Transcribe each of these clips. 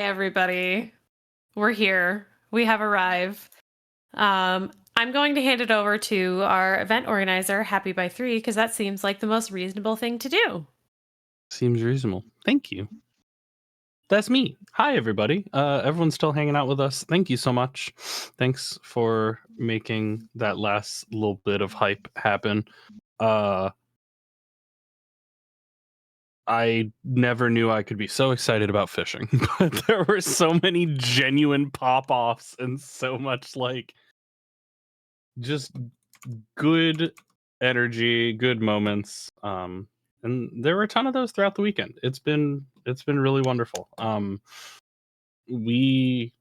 Everybody. We're here. We have arrived. I'm going to hand it over to our event organizer, Happy by Three, because that seems like the most reasonable thing to do. Seems reasonable. Thank you. That's me. Hi, everybody. Everyone's still hanging out with us. Thank you so much. Thanks for making that last little bit of hype happen. I never knew I could be so excited about fishing, but there were so many genuine pop-offs and so much just good energy, good moments. And there were a ton of those throughout the weekend. It's been really wonderful. We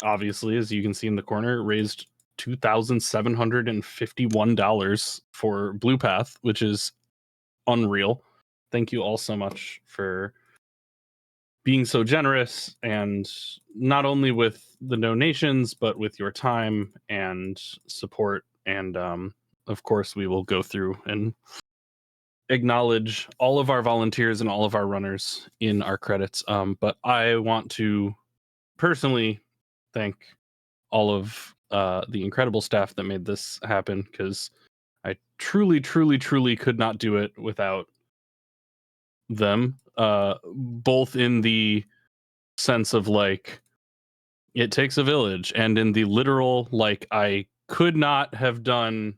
obviously, as you can see in the corner, raised $2,751 for Blue Path, which is unreal. Thank you all so much for being so generous, and not only with the donations, but with your time and support. And of course, we will go through and acknowledge all of our volunteers and all of our runners in our credits. But I want to personally thank all of the incredible staff that made this happen, because I truly, truly, truly could not do it without them. Both in the sense of it takes a village, and in the literal, I could not have done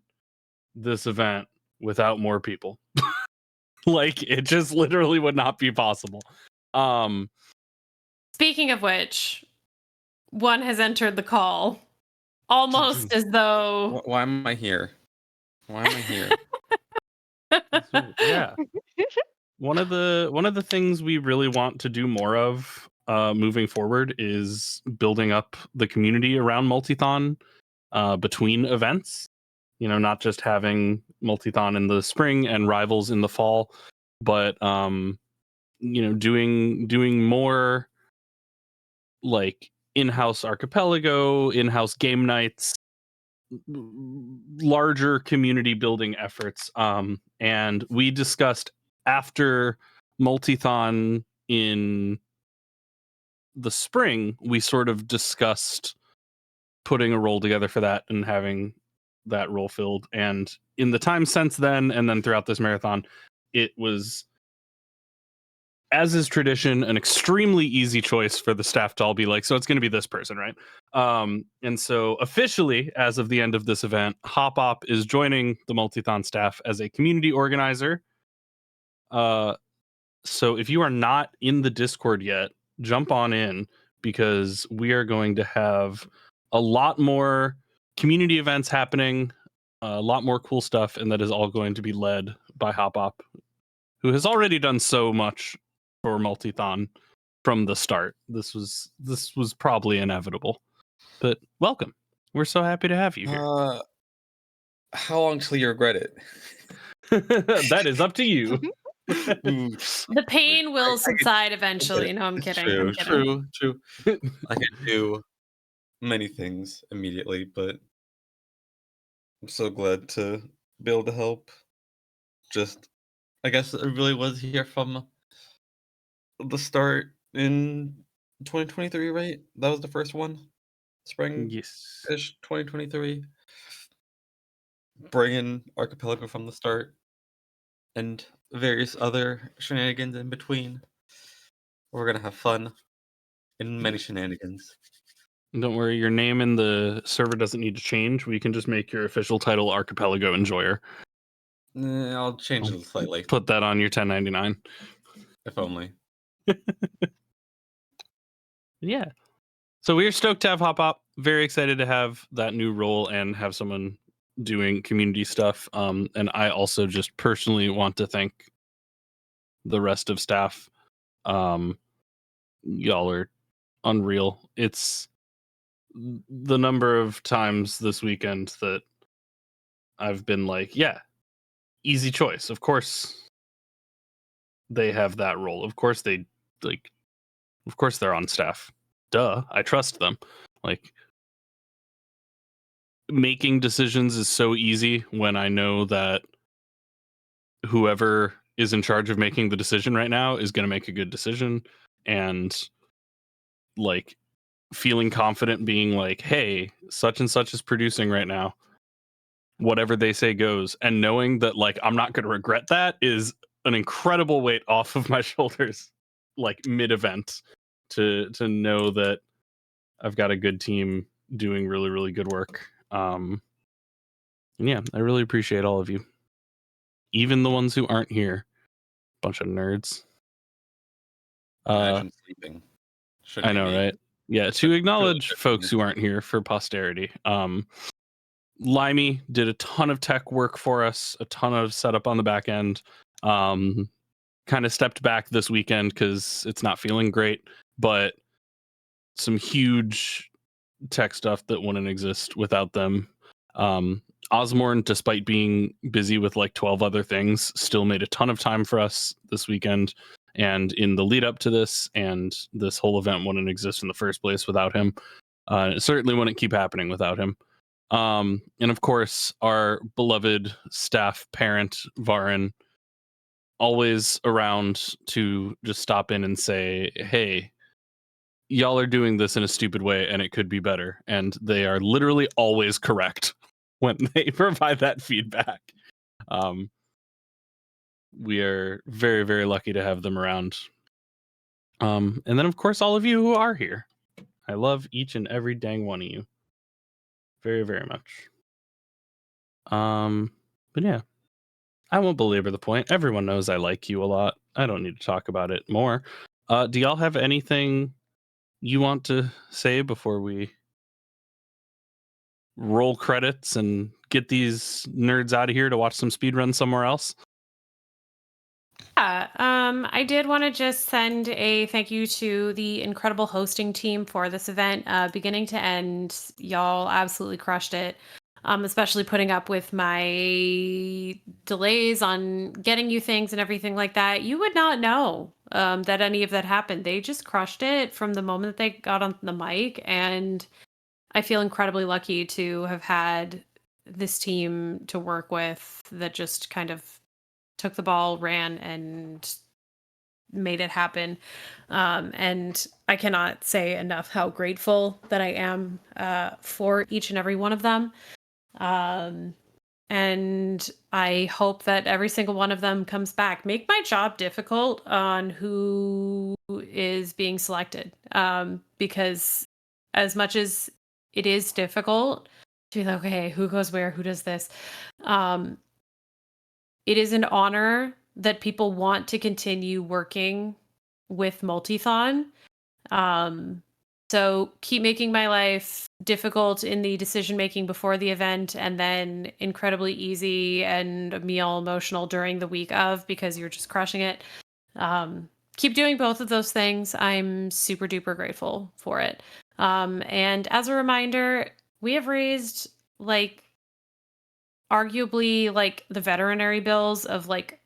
this event without more people. It just literally would not be possible. Speaking of which, one has entered the call. Almost as though Why am I here? Why am I here? Yeah. One of the things we really want to do more of moving forward is building up the community around Multithon between events. Not just having Multithon in the spring and Rivals in the fall, but doing more in-house archipelago, in-house game nights, larger community building efforts. And we discussed after Multithon in the spring, we sort of discussed putting a role together for that and having that role filled. And in the time since then, and then throughout this marathon, it was, as is tradition, an extremely easy choice for the staff to all be like, so it's going to be this person, right? And so officially, as of the end of this event, Hop is joining the Multithon staff as a community organizer. So if you are not in the Discord yet, jump on in, because we are going to have a lot more community events happening, a lot more cool stuff, and that is all going to be led by Hop, who has already done so much for Multithon from the start. This was probably inevitable, but welcome. We're so happy to have you here. How long till you regret it? That is up to you. The pain will subside eventually. No, I'm kidding. True. I could do many things immediately, but I'm so glad to be able to help. I guess it really was here from the start in 2023, right? That was the first one? Spring-ish Yes. 2023. Bringing Archipelago from the start, and various other shenanigans in between. We're gonna have fun in many shenanigans. Don't worry, your name in the server doesn't need to change. We can just make your official title Archipelago Enjoyer. I'll change it slightly. Put that on your 1099. If only. Yeah. So we're stoked to have Hop. Very excited to have that new role and have someone doing community stuff. And I also just personally want to thank the rest of staff. Y'all are unreal. It's the number of times this weekend that I've been like, yeah, easy choice. Of course they have that role. Of course they're on staff. Duh, I trust them. Making decisions is so easy when I know that whoever is in charge of making the decision right now is going to make a good decision. And like feeling confident being like, hey, such and such is producing right now. Whatever they say goes. And knowing that like I'm not going to regret that is an incredible weight off of my shoulders, like mid-event, to know that I've got a good team doing really, really good work. And yeah, I really appreciate all of you. Even the ones who aren't here. Bunch of nerds. Imagine sleeping. Shouldn't I know, be. right? Yeah, to acknowledge folks who aren't here for posterity. Limey did a ton of tech work for us, a ton of setup on the back end. Kind of stepped back this weekend because it's not feeling great, but some huge tech stuff that wouldn't exist without them. Osmorn, despite being busy with like 12 other things, still made a ton of time for us this weekend and in the lead up to this, and this whole event wouldn't exist in the first place without him. It certainly wouldn't keep happening without him. And of course, our beloved staff parent, Varin, always around to just stop in and say, hey, y'all are doing this in a stupid way and it could be better. And they are literally always correct when they provide that feedback. We are very, very lucky to have them around. And then, of course, all of you who are here. I love each and every dang one of you. Very, very much. But yeah, I won't belabor the point. Everyone knows I like you a lot. I don't need to talk about it more. Do y'all have anything you want to say before we roll credits and get these nerds out of here to watch some speedruns somewhere else? Yeah, I did want to just send a thank you to the incredible hosting team for this event, beginning to end. Y'all absolutely crushed it. Especially putting up with my delays on getting you things and everything like that. You would not know that any of that happened. They just crushed it from the moment that they got on the mic, and I feel incredibly lucky to have had this team to work with that just kind of took the ball, ran, and made it happen. And I cannot say enough how grateful that I am for each and every one of them. And I hope that every single one of them comes back. Make my job difficult on who is being selected. Because as much as it is difficult to be like, okay, who goes where, who does this? It is an honor that people want to continue working with Multithon. So keep making my life difficult in the decision making before the event, and then incredibly easy and me all emotional during the week of, because you're just crushing it. Keep doing both of those things. I'm super duper grateful for it. And as a reminder, we have raised like arguably like the veterinary bills of like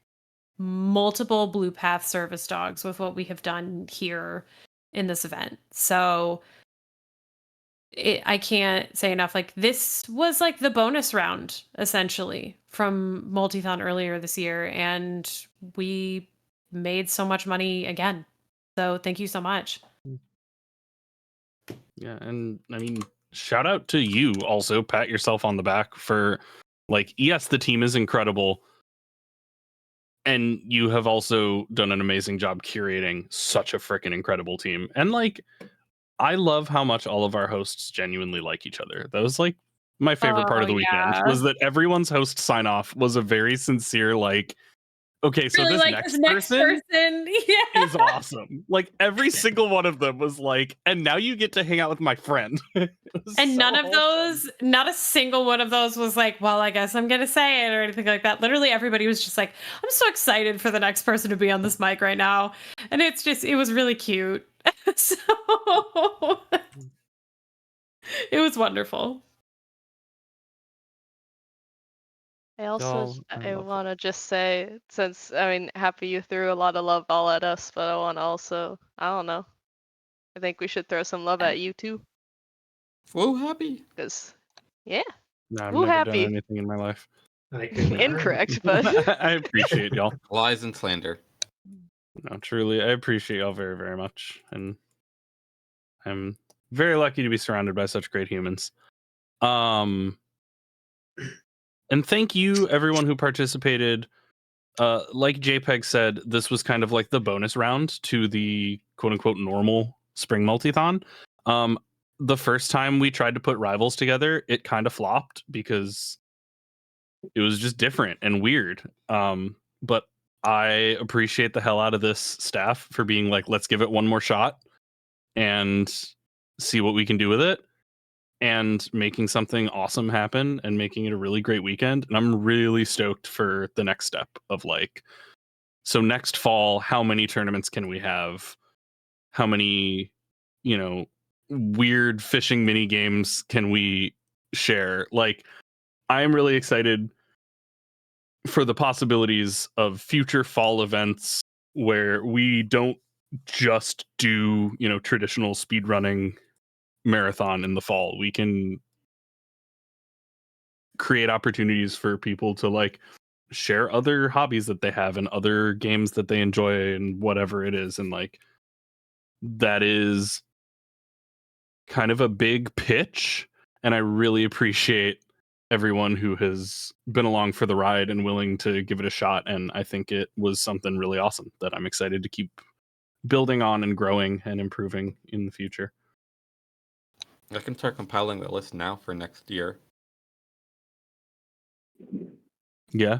multiple Blue Path service dogs with what we have done here in this event. So I can't say enough. Like this was like the bonus round essentially from Multithon earlier this year, and we made so much money again. So thank you so much. Yeah, and I mean, shout out to you also. Pat yourself on the back for like, yes, the team is incredible. And you have also done an amazing job curating such a freaking incredible team. And like, I love how much all of our hosts genuinely like each other. That was like my favorite part of the weekend, was that everyone's host sign off was a very sincere, like, okay, so really this like next this next person yeah. is awesome. Like every single one of them was like, and now you get to hang out with my friend. And none of those, not a single one of those was like, well, I guess I'm gonna say it or anything like that. Literally everybody was just like, I'm so excited for the next person to be on this mic right now. And it's just, it was really cute. So it was wonderful. I also Y'all, I I love want to just say, since I mean, happy you threw a lot of love all at us, but I want to also, I don't know, I think we should throw some love at you too, Whoa, happy. because yeah, No, I've woo never done happy. anything in my life. I concur. Incorrect, but I appreciate y'all. Lies and slander. No, truly, I appreciate y'all very, very much. And I'm very lucky to be surrounded by such great humans. And thank you everyone who participated. Like JPEG said, this was kind of like the bonus round to the quote unquote normal spring multithon. The first time we tried to put rivals together, it kind of flopped because it was just different and weird. But I appreciate the hell out of this staff for being like, let's give it one more shot and see what we can do with it, and making something awesome happen and making it a really great weekend. And I'm really stoked for the next step of like, so next fall, how many tournaments can we have? How many, weird fishing mini games can we share? Like, I'm really excited for the possibilities of future fall events where we don't just do, traditional speedrunning marathon in the fall. We can create opportunities for people to like share other hobbies that they have and other games that they enjoy and whatever it is. And like, that is kind of a big pitch. And I really appreciate everyone who has been along for the ride and willing to give it a shot. And I think it was something really awesome that I'm excited to keep building on and growing and improving in the future. I can start compiling the list now for next year. Yeah.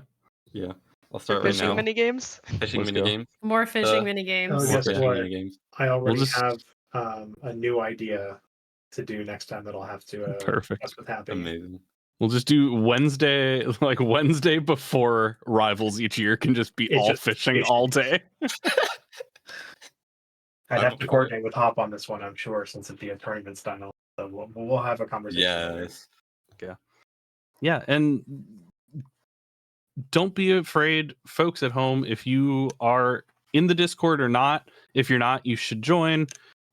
Yeah, I'll For start right fishing now. mini games. Fishing Let's mini go. games. More fishing Uh, mini games. Oh, More guess fishing what? mini games. I already just- have a new idea to do next time that I'll have to Perfect. discuss with Happy. Amazing. We'll just do Wednesday, like Wednesday before rivals each year can just be It's all just fishing fishing. all day. I'd I'm have up to for it. coordinate with Hop on this one, I'm sure, since it'd be a tournament style. So we'll have a conversation. later. Yes. Yeah, and don't be afraid, folks at home. If you are in the Discord or not, if you're not, you should join.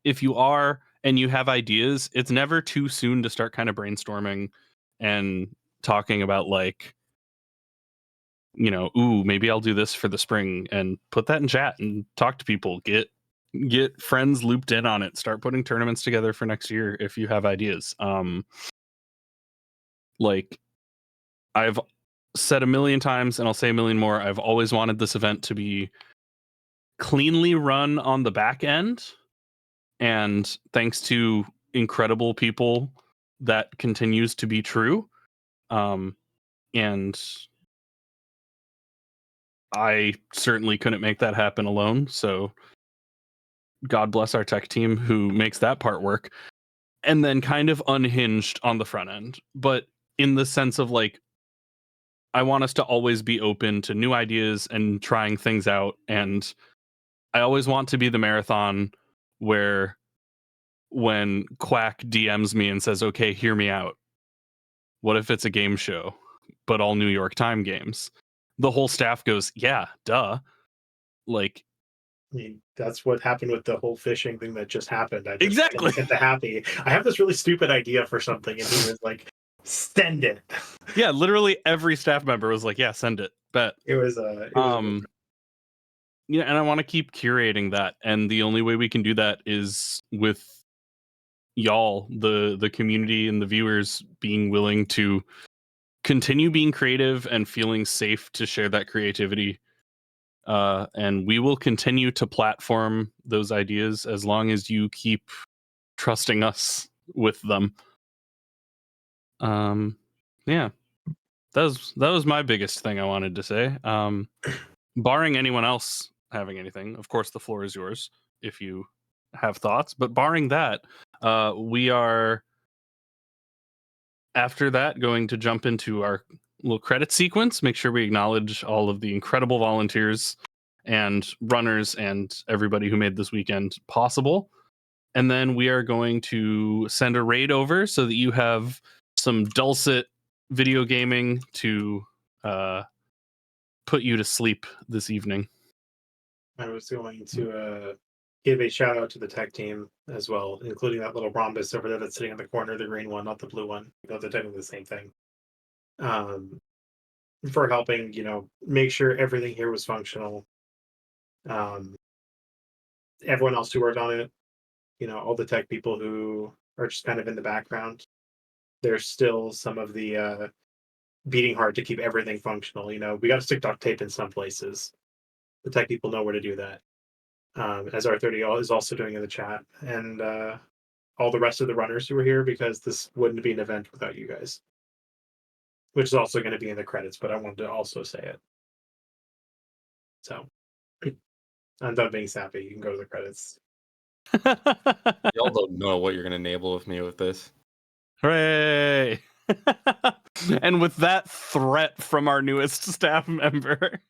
If you are and you have ideas, it's never too soon to start kind of brainstorming and talking about like, ooh, maybe I'll do this for the spring, and put that in chat and talk to people. Get friends looped in on it. Start putting tournaments together for next year if you have ideas. Like I've said a million times and I'll say a million more, I've always wanted this event to be cleanly run on the back end, and thanks to incredible people that continues to be true. And I certainly couldn't make that happen alone, so God bless our tech team who makes that part work. And then kind of unhinged on the front end, but in the sense of like, I want us to always be open to new ideas and trying things out. And I always want to be the marathon where when Quack DMs me and says, okay, hear me out. What if it's a game show, but all New York time games? The whole staff goes, yeah, duh. Like, I mean, that's what happened with the whole fishing thing that just happened. I just Exactly. sent to Happy. I have this really stupid idea for something, and he was like, "Send it." yeah, literally every staff member was like, yeah, send it. Bet. It was Yeah, and I want to keep curating that, and the only way we can do that is with y'all, the community and the viewers, being willing to continue being creative and feeling safe to share that creativity. And we will continue to platform those ideas as long as you keep trusting us with them. Yeah, that was my biggest thing I wanted to say. Barring anyone else having anything, of course, the floor is yours if you have thoughts. But barring that, we are after that going to jump into our little credit sequence. Make sure we acknowledge all of the incredible volunteers and runners and everybody who made this weekend possible. And then we are going to send a raid over so that you have some dulcet video gaming to put you to sleep this evening. I was going to give a shout out to the tech team as well, including that little rhombus over there that's sitting in the corner, the green one, not the blue one. They're technically the same thing. For helping, make sure everything here was functional. Everyone else who worked on it, all the tech people who are just kind of in the background. There's still some of the beating hard to keep everything functional. We got to stick duct tape in some places. The tech people know where to do that. As R30 is also doing in the chat, and all the rest of the runners who were here, because this wouldn't be an event without you guys. Which is also going to be in the credits, but I wanted to also say it. So, I'm done being sappy. You can go to the credits. Y'all don't know what you're gonna enable with me with this. Hooray! And with that threat from our newest staff member,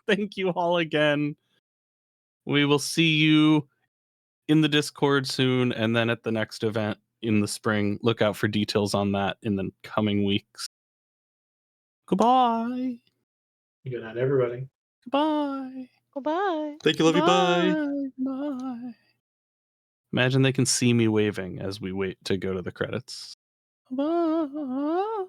thank you all again. We will see you in the Discord soon, and then at the next event in the spring. Look out for details on that in the coming weeks. Goodbye. Good night, everybody. Goodbye. Goodbye. Thank you, love you, bye. Bye. Imagine they can see me waving as we wait to go to the credits. Bye.